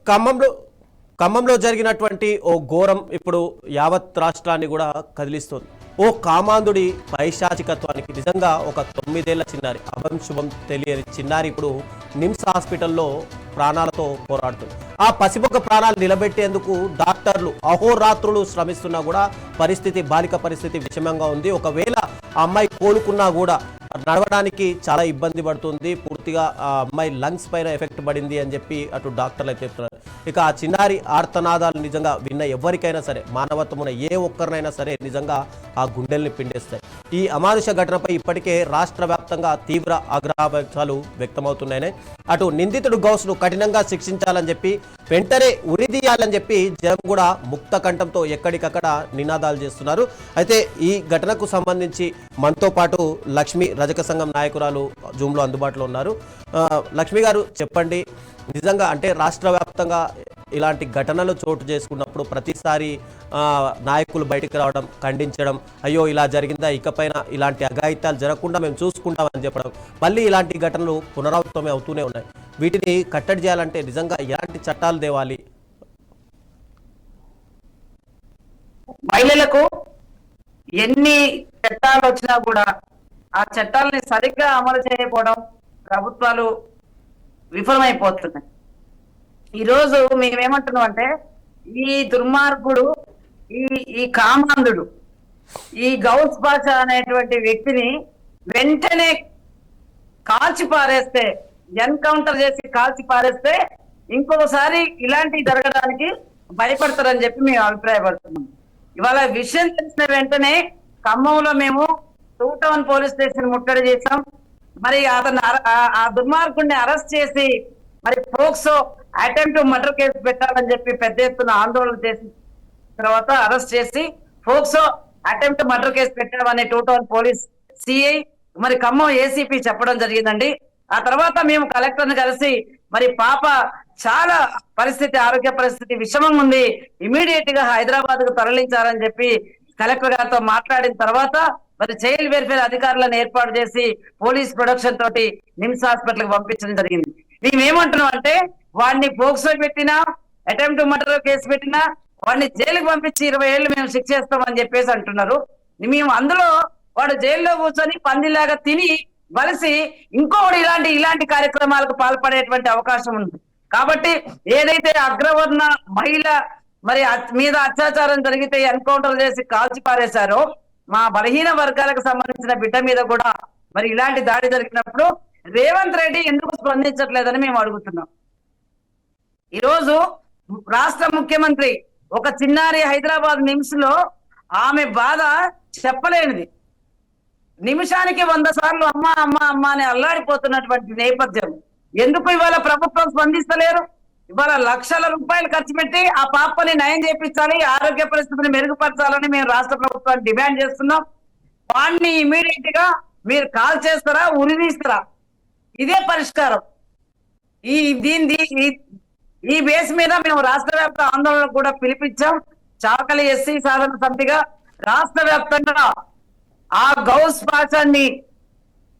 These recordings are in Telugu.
ఖమ్మంలో ఖమ్మంలో జరిగినటువంటి ఓ ఘోరం ఇప్పుడు యావత్ రాష్ట్రాన్ని కూడా కదిలిస్తోంది. ఓ కామాంధుడి పైశాచికత్వానికి నిజంగా ఒక 9 ఏళ్ల చిన్నారి, అభం శుభం తెలియని చిన్నారి ఇప్పుడు నిమ్స్ హాస్పిటల్లో ప్రాణాలతో పోరాడుతుంది. ఆ పసిబొక్క ప్రాణాలు నిలబెట్టేందుకు డాక్టర్లు అహోరాత్రులు శ్రమిస్తున్నా కూడా బాలిక పరిస్థితి విషమంగా ఉంది. ఒకవేళ ఆ అమ్మాయి కోలుకున్నా కూడా నడవడానికి చాలా ఇబ్బంది పడుతుంది. పూర్తిగా ఆ అమ్మాయి లంగ్స్ పైన ఎఫెక్ట్ పడింది అని చెప్పి అటు డాక్టర్లు అయితే చెప్తున్నారు. ఇక ఆ చిన్నారి ఆర్తనాదాలు నిజంగా విన్న ఎవరికైనా సరే, మానవత్వమున ఏ ఒక్కరినైనా సరే నిజంగా ఆ గుండెల్ని పిండేస్తాయి. ఈ అమానుష ఘటనపై ఇప్పటికే రాష్ట్ర వ్యాప్తంగా తీవ్ర ఆగ్రహాలు వ్యక్తమవుతున్నాయని, అటు నిందితుడు గౌస్ను కఠినంగా శిక్షించాలని చెప్పి, వెంటనే ఉరిదీయాలని చెప్పి జనం కూడా ముక్త కంఠంతో ఎక్కడికక్కడ నినాదాలు చేస్తున్నారు. అయితే ఈ ఘటనకు సంబంధించి మనతో పాటు లక్ష్మి, రజక సంఘం నాయకురాలు జూమ్లో అందుబాటులో ఉన్నారు. లక్ష్మి గారు, చెప్పండి, నిజంగా అంటే రాష్ట్ర వ్యాప్తంగా ఇలాంటి ఘటనలు చోటు చేసుకున్నప్పుడు ప్రతిసారి నాయకులు బయటికి రావడం, ఖండించడం, అయ్యో ఇలా జరిగిందా, ఇకపైన ఇలాంటి అఘాయిత్యాలు జరగకుండా మేము చూసుకుంటామని చెప్పడం, మళ్ళీ ఇలాంటి ఘటనలు పునరావృతమే అవుతూనే ఉన్నాయి. వీటిని కట్టడి చేయాలంటే నిజంగా ఎలాంటి చట్టాలు తేవాలి? మహిళలకు ఎన్ని చట్టాలు వచ్చినా కూడా ఆ చట్టాలని సరిగ్గా అమలు చేయకపోవడం ప్రభుత్వాలు విఫలమైపోతున్నాయి. ఈరోజు మేమేమంటున్నాం అంటే, ఈ దుర్మార్గుడు, ఈ కామాంధుడు, ఈ గౌస్ బాషా అనేటువంటి వ్యక్తిని వెంటనే కాల్చి పారేస్తే, ఎన్కౌంటర్ చేసి కాల్చి పారేస్తే ఇంకొకసారి ఇలాంటివి జరగడానికి భయపడతారని చెప్పి మేము అభిప్రాయపడుతున్నాం. ఇవాళ విషయం తెలిసిన వెంటనే ఖమ్మంలో మేము 2 టౌన్ పోలీస్ స్టేషన్ ముట్టడి చేశాం. మరి అతను ఆ దుర్మార్గుడిని అరెస్ట్ చేసి మరి పోక్సో అటెంప్ట్ మర్డర్ కేసు పెట్టాలని చెప్పి పెద్ద ఎత్తున ఆందోళన చేసిన తర్వాత అరెస్ట్ చేసి పోక్సో అటెంప్ట్ మర్డర్ కేసు పెట్టామని 2 టౌన్ పోలీస్ సిఐ మరి ఖమ్మం ఏసీపీ చెప్పడం జరిగిందండి. ఆ తర్వాత మేము కలెక్టర్ని కలిసి మరి పాప చాలా ఆరోగ్య పరిస్థితి విషమంగా ఉంది, ఇమీడియట్ గా హైదరాబాద్ కు తరలించాలని చెప్పి కలెక్టర్ గారితో మాట్లాడిన తర్వాత మరి చైల్డ్ వెల్ఫేర్ అధికారులను ఏర్పాటు చేసి పోలీస్ ప్రొడక్షన్ తోటి నిమ్స్ హాస్పిటల్ కి పంపించడం జరిగింది. మేమేమంటున్నాం అంటే, వాడిని పోక్సో పెట్టినా, అటెంప్ట్ మర్డర్ కేసు పెట్టినా వాడిని జైలుకి పంపించి 20 ఏళ్ళు మేము శిక్ష చేస్తామని చెప్పేసి అంటున్నారు. మేము అందులో వాడు జైల్లో కూర్చొని పందిలాగా తిని బలిసి ఇంకొకటి ఇలాంటి కార్యక్రమాలకు పాల్పడేటువంటి అవకాశం ఉంది. కాబట్టి ఏదైతే అగ్రవర్ణ మహిళ మరి మీద అత్యాచారం జరిగితే ఎన్కౌంటర్ చేసి కాల్చి పారేశారో, మా బలహీన వర్గాలకు సంబంధించిన బిడ్డ మీద కూడా మరి ఇలాంటి దాడి జరిగినప్పుడు రేవంత్ రెడ్డి ఎందుకు స్పందించట్లేదని మేము అడుగుతున్నాం. ఈరోజు రాష్ట్ర ముఖ్యమంత్రి ఒక చిన్నారి హైదరాబాద్ నిమ్స్ లో ఆమె బాధ చెప్పలేనిది, నిమిషానికి 100 సార్లు అమ్మా అమ్మా అమ్మా అని అల్లాడిపోతున్నటువంటి నేపథ్యం. ఎందుకు ఇవాళ ప్రభుత్వం స్పందిస్తలేరు? ఇవాళ లక్షల రూపాయలు ఖర్చు పెట్టి ఆ పాపని నయం చేపించాలి, ఆరోగ్య పరిస్థితిని మెరుగుపరచాలని మేము రాష్ట్ర ప్రభుత్వాన్ని డిమాండ్ చేస్తున్నాం. వాడిని ఇమీడియట్ గా మీరు కాల్ చేస్తారా, ఉరిదీస్తారా? ఇదే పరిష్కారం. ఈ బేస్ మీద మేము రాష్ట్ర వ్యాప్త ఆందోళన కూడా పిలిపించాం. చాకలి ఎస్సీ సాధన సమితిగా రాష్ట్ర వ్యాప్తంగా ఆ గౌస్ బాషాన్ని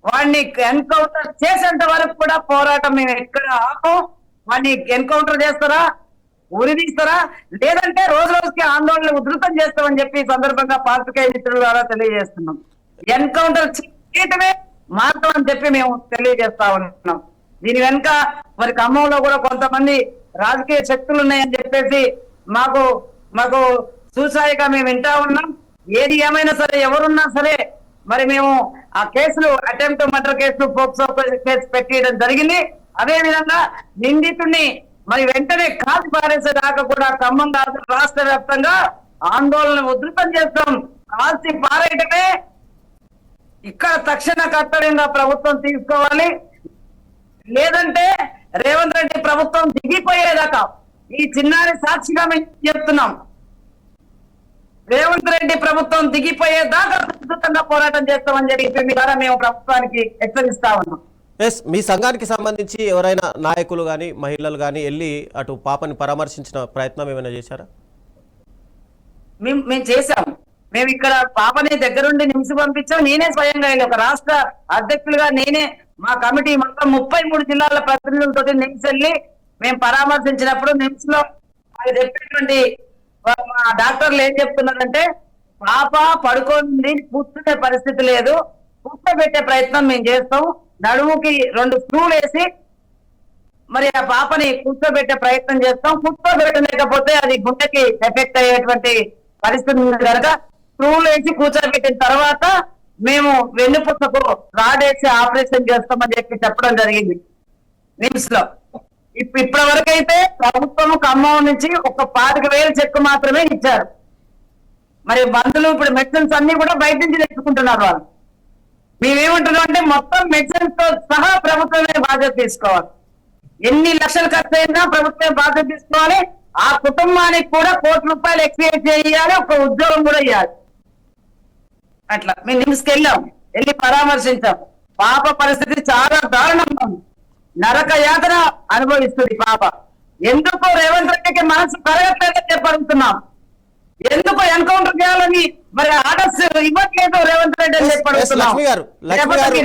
వాడిని ఎన్కౌంటర్ చేసేంత వరకు కూడా పోరాటం మేము ఎక్కడ ఆపం. వాడిని ఎన్కౌంటర్ చేస్తారా, ఉరిదీస్తారా, లేదంటే రోజు రోజుకి ఆందోళన ఉధృతం చేస్తామని చెప్పి సందర్భంగా పాత్రికేయ మిత్రుల ద్వారా తెలియజేస్తున్నాం. ఎన్కౌంటర్ చేయటమే మార్గం అని చెప్పి మేము తెలియజేస్తా ఉన్నాం. దీని వెనుక మరి ఖమ్మంలో కూడా కొంతమంది రాజకీయ శక్తులు ఉన్నాయని చెప్పేసి మాకు సూసాయిగా మేము వింటా ఉన్నాం. ఏది ఏమైనా సరే, ఎవరున్నా సరే మరి మేము ఆ కేసులు అటెంప్ట్ మర్డర్ కేసులు పోక్సో కేసు పెట్టడం జరిగింది. అదే విధంగా నిందితుడిని మరి వెంటనే కాల్చి పారేసేదాకా కూడా ఖమ్మం రాష్ట్ర వ్యాప్తంగా ఆందోళన ఉధృతం చేస్తాం. కాల్చి పారేయటమే ఇక్కడ తక్షణ కర్తవ్యంగా ప్రభుత్వం తీసుకోవాలి. లేదంటే రేవంత్ రెడ్డి ప్రభుత్వం దిగిపోయేదాకా, ఈ చిన్నారి సాక్షిగా మేము చెప్తున్నాం, రేవంత్ రెడ్డి ప్రభుత్వం దిగిపోయేదాకా ఉధృతంగా పోరాటం చేస్తామని చెప్పి మీ ద్వారా మేము ప్రభుత్వానికి హెచ్చరిస్తా ఉన్నాం. మీ సంఘానికి సంబంధించి ఎవరైనా నాయకులు కానీ మహిళలు కానీ వెళ్ళి అటు పాపని పరామర్శించిన ప్రయత్నం ఏమైనా చేశారా? మేము చేశాం. మేము ఇక్కడ పాపని దగ్గరుండి నిమిషం పంపించాం. నేనే స్వయంగా ఒక రాష్ట్ర అధ్యక్షులుగా నేనే మా కమిటీ మొత్తం 33 జిల్లాల ప్రతినిధులతో నిమిషం వెళ్ళి మేము పరామర్శించినప్పుడు నిమ్స్ లో అది చెప్పేటువంటి మా డాక్టర్లు ఏం చెప్తున్నారంటే పాప పడుకోండి, కూర్చునే పరిస్థితి లేదు, కూర్చోబెట్టే ప్రయత్నం మేము చేస్తాం, నడుముకి 2 స్క్రూలు వేసి మరి ఆ పాపని కూర్చోబెట్టే ప్రయత్నం చేస్తాం, కూర్చోబెట్టలేకపోతే అది గుండెకి ఎఫెక్ట్ అయ్యేటువంటి పరిస్థితి ఉంది కనుక స్క్రూలు వేసి కూర్చోబెట్టిన తర్వాత మేము వెన్నుపూసకు రాడేసి ఆపరేషన్ చేస్తామని చెప్పడం జరిగింది నిమ్స్ లో. ఇప్పటి వరకు అయితే ప్రభుత్వం ఖమ్మం నుంచి ఒక 25,000 చెక్ మాత్రమే ఇచ్చారు. మరి మందులు ఇప్పుడు మెడిసిన్స్ అన్ని కూడా బయట నుంచి తెచ్చుకుంటున్నారు వాళ్ళు. మేమేమంటున్నాం అంటే మొత్తం మెడిసిన్స్ తో సహా ప్రభుత్వమే బాధ్యత తీసుకోవాలి. ఎన్ని లక్షలు ఖర్చు అయినా ప్రభుత్వమే బాధ్యత తీసుకోవాలి. ఆ కుటుంబానికి కూడా ₹1,00,00,000 ఎక్స్చేంజ్ చేయాలి, ఒక ఉద్యోగం కూడా ఇవ్వాలి. అట్లా మేము నిమ్స్కి వెళ్ళి పరామర్శించాం. పాప పరిస్థితి చాలా దారుణంగా ఉంది, నరక యాతన అనుభవిస్తుంది పాప. ఎందుకు రేవంత్ రెడ్డికి మనసు కలగట్లేదని చెప్పడుతున్నాం, ఎందుకు ఎన్కౌంటర్ చేయాలని మరి ఆర్డర్స్ ఇవ్వట్లేదు రేవంత్ రెడ్డి అని చెప్పడుతున్నాం.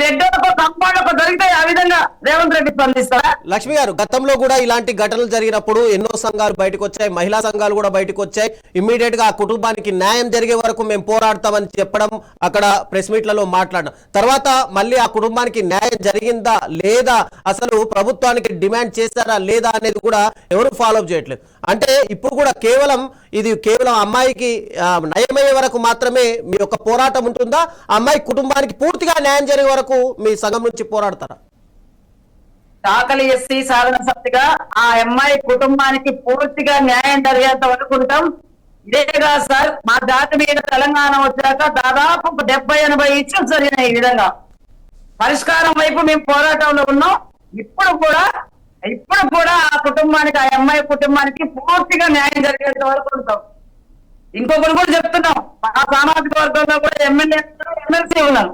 రెడ్డిలకు కంపౌండ్లకు దొరికితే ఆ విధంగా రేవంత్ రెడ్డి స్పందిస్తారా? లక్ష్మి గారు, గతంలో కూడా ఇలాంటి ఘటనలు జరిగినప్పుడు ఎన్నో సంఘాలు బయటకు వచ్చాయి, మహిళా సంఘాలు కూడా బయటకు వచ్చాయి. ఇమ్మీడియట్ గా ఆ కుటుంబానికి న్యాయం జరిగే వరకు మేము పోరాడతామని చెప్పడం, అక్కడ ప్రెస్ మీట్లలో మాట్లాడడం, తర్వాత మళ్ళీ ఆ కుటుంబానికి న్యాయం జరిగిందా లేదా, అసలు ప్రభుత్వానికి డిమాండ్ చేశారా లేదా అనేది కూడా ఎవరు ఫాలో అప్ చేయట్లేదు. అంటే ఇప్పుడు కూడా కేవలం అమ్మాయికి నయమయ్యే వరకు మాత్రమే మీ యొక్క పోరాటం ఉంటుందా? అమ్మాయి కుటుంబానికి పూర్తిగా న్యాయం జరిగే వరకు మీ సంఘం నుంచి పోరాడతారా? చాకలి ఎస్సీ సాధన సమితిగా ఆ అమ్మాయి కుటుంబానికి పూర్తిగా న్యాయం జరిగేంత వరకు ఉంటాం. ఇదేగా సార్, మా జాతి మీద తెలంగాణ వచ్చాక దాదాపు 70-80 ఇష్యూస్ జరిగినాయి. ఈ విధంగా పరిష్కారం వైపు మేము పోరాటంలో ఉన్నాం. ఇప్పుడు కూడా ఆ కుటుంబానికి, ఆ అమ్మాయి కుటుంబానికి పూర్తిగా న్యాయం జరిగేంత వరకు ఉంటాం. ఇంకొకరు కూడా చెప్తున్నాం, ఆ సామాజిక వర్గంలో కూడా ఎమ్మెల్యే ఎమ్మెల్సీ ఉన్నారు,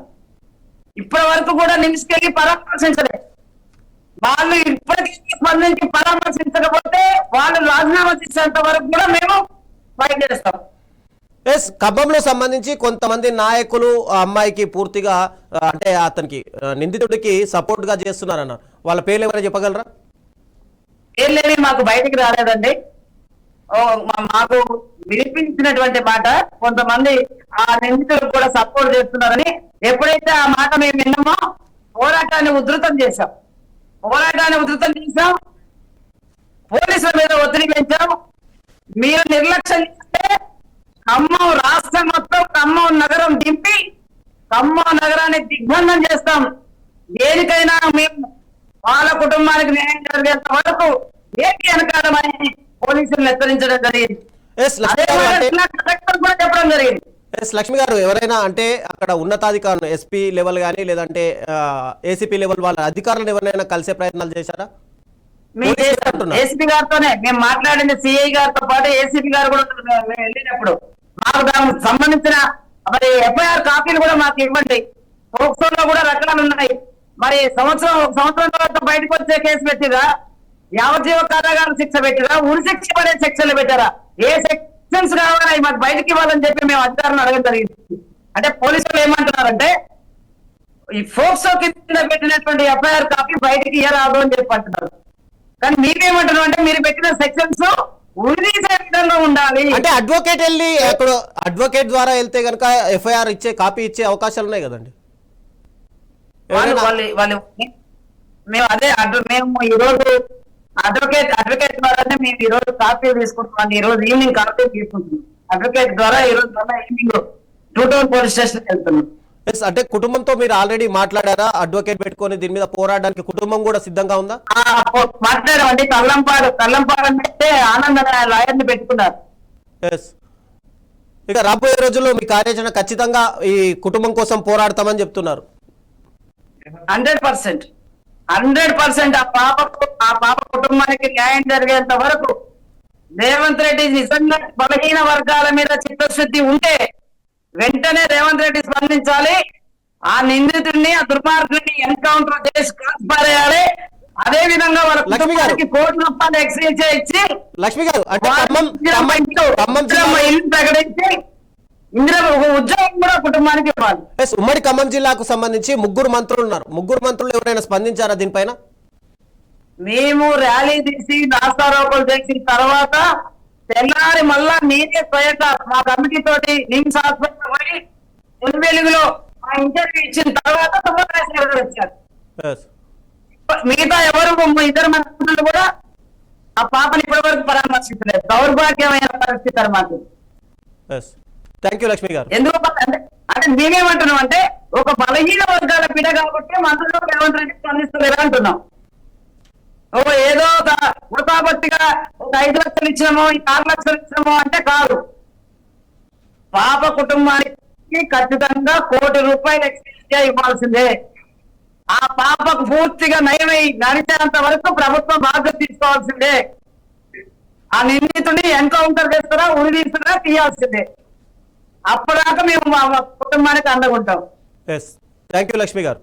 ఇప్పటి వరకు కూడా నిమ్స్కెళ్ళి పరామర్శించలేదు. వాళ్ళు ఇప్పటికీ స్పందించి పరామర్శించకపోతే వాళ్ళు రాజీనామా చేసేంత వరకు కూడా మేము ఫైట్ చేస్తాం. ఖమ్మంలో సంబంధించి కొంతమంది నాయకులు ఆ అమ్మాయికి పూర్తిగా అంటే అతనికి నిందితుడికి సపోర్ట్ గా చేస్తున్నారన్నారు. వాళ్ళ పేర్లు ఎవరైనా చెప్పగలరా? పేర్లేవి మాకు బయటికి రాలేదండి. మాకు వినిపించినటువంటి మాట, కొంతమంది ఆ నిందితులు కూడా సపోర్ట్ చేస్తున్నారని. ఎప్పుడైతే ఆ మాట మేము విన్నామో పోరాటాన్ని ఉధృతం చేశాం, పోలీసుల మీద ఒత్తిడి పెంచాం. మీరు నిర్లక్ష్యం చేస్తే ఖమ్మం రాష్ట్రం మొత్తం, ఖమ్మం నగరం దింపి ఖమ్మం నగరాన్ని దిగ్బంధం చేస్తాం. దేనికైనా మేము వాళ్ళ కుటుంబానికి న్యాయం జరిగేంత వరకు ఏంటి వెనకాలమని పోలీసులు హెచ్చరించడం జరిగింది. చెప్పడం జరిగింది. లక్ష్మి గారు, ఎవరైనా అంటే అక్కడ ఉన్నతాధికారులు ఎస్పీ లెవెల్ కానీ లేదంటే ఏసీపీ లెవెల్ వాళ్ళ అధికారులను ఎవరైనా కలిసే ప్రయత్నాలు చేశారా? ఏసీపీ గారితోనే మేము మాట్లాడింది, సిఐ గారితో పాటు ఏసీపీ గారు కూడా వెళ్ళినప్పుడు మాకు దానికి సంబంధించిన మరి ఎఫ్ఐఆర్ కాపీలు కూడా మాకు ఇవ్వండి. పోక్సోలో కూడా రకాలు ఉన్నాయి. మరి సంవత్సరం తర్వాత బయటకు వచ్చే కేసు పెట్టిరా, యావజ్జీవ కారాగారం శిక్ష పెట్టిరా, ఉరి శిక్ష పడే శిక్షలు పెట్టారా, ఏ సెక్షన్స్ కావాలి మాకు బయటకి ఇవ్వాలని చెప్పి మేము అధికారులను అడగడం జరిగింది. అంటే పోలీసులు ఏమంటున్నారంటే ఈ ఫోక్సో కింద పెట్టినటువంటి ఎఫ్ఐఆర్ కాపీ బయటకి ఇవ్వరాదు అని చెప్పి అంటున్నారు. కానీ మీరేమంటున్నారు అంటే మీరు పెట్టిన సెక్షన్స్ ఉరిదీసే విధంగా ఉండాలి. అంటే అడ్వకేట్ ద్వారా వెళ్తే కనుక ఎఫ్ఐఆర్ ఇచ్చే కాపీ ఇచ్చే అవకాశాలు ఉన్నాయి కదండి. మేము ఈ రోజు అడ్వకేట్ ద్వారానే మేము ఈ రోజు కాపీ తీసుకుంటున్నాం. ఈ రోజు ఈవినింగ్ కాపీ తీసుకుంటున్నాం అడ్వకేట్ ద్వారా. ఈ రోజు ఈవినింగ్ 2 టౌన్ పోలీస్ స్టేషన్ వెళ్తున్నాం. అంటే కుటుంబంతో మీరు ఆల్రెడీ మాట్లాడారా? అడ్వకేట్ పెట్టుకొని దీని మీద పోరాడడానికి కుటుంబం కూడా సిద్ధంగా ఉందా? మాట్లాడామండి. కల్లంపాడు అంటే ఆనంద లాయర్ని పెట్టుకున్నారు. ఇక రాబోయే రోజుల్లో మీ కార్యాచరణ ఖచ్చితంగా ఈ కుటుంబం కోసం పోరాడతామని చెప్తున్నారు. 100% ఆ పాప కుటుంబానికి న్యాయం జరిగేంత వరకు రేవంత్ రెడ్డి నిజంగా బలహీన వర్గాల మీద చిత్తశుద్ధి ఉంటే వెంటనే రేవంత్ రెడ్డి స్పందించాలి. ఆ నిందితుడిని, ఆ దుర్మార్గుడిని ఎన్కౌంటర్ చేసి కాల్చిపారేయాలి. అదే విధంగా వాళ్ళ కుటుంబానికి ₹1,00,00,000 ఎక్స్చేంజ్ ఇచ్చి లక్ష్మి గారు ఇల్లు ప్రకటించి ఉద్యోగం కూడా కుటుంబానికి ఇవ్వాలి. ఉమ్మడి ఖమ్మం జిల్లాకు సంబంధించి 3 మంత్రులు ఉన్నారు. 3 మంత్రులు ఎవరైనా స్పందించారా దీనిపైన? మేము ర్యాలీ తీసి రాస్తారోకలు చేసిన తర్వాత తెల్లారి మళ్ళా నేనే స్వయంగా మా కమిటీ తోటి నిమ్స్ హాస్పిటల్ పోయి వెలుగులో మా ఇంటర్వ్యూ ఇచ్చిన తర్వాత తుమ్మరాజు వచ్చారు. Yes. మిగతా ఎవరు ఇద్దరు మంత్రులు కూడా ఆ పాపని ఇప్పటి వరకు పరామర్శించలేదు. దౌర్భాగ్యమైన పరిస్థితి అన్నమాట. Yes. థ్యాంక్ యూ లక్ష్మి గారు. ఎందుకు అంటే మేమేమంటున్నాం అంటే ఒక బలహీన వర్గాల పీడ కాబట్టి మంత్రులు రేవంత్ రెడ్డి స్పందిస్తలేరు అంటున్నాం. ఏదో ఒక వృతాబట్టిగా ఒక 5 లక్షలు ఇచ్చినామో 6 లక్షలు ఇచ్చినామో అంటే కాదు. పాప కుటుంబానికి ఖచ్చితంగా ₹1 కోటి ఎక్స్గ్రేషియా ఇవ్వాల్సిందే. ఆ పాపకు పూర్తిగా నయమై నడిచేంత వరకు ప్రభుత్వం బాధ్యత తీసుకోవాల్సిందే. ఆ నిందితుడిని ఎన్కౌంటర్ చేస్తారా ఉరి తీస్తారా తీయాల్సిందే. అప్పటిదాకా మేము మా కుటుంబానికి అండగుంటాం. ఎస్, థ్యాంక్ యూ లక్ష్మి గారు.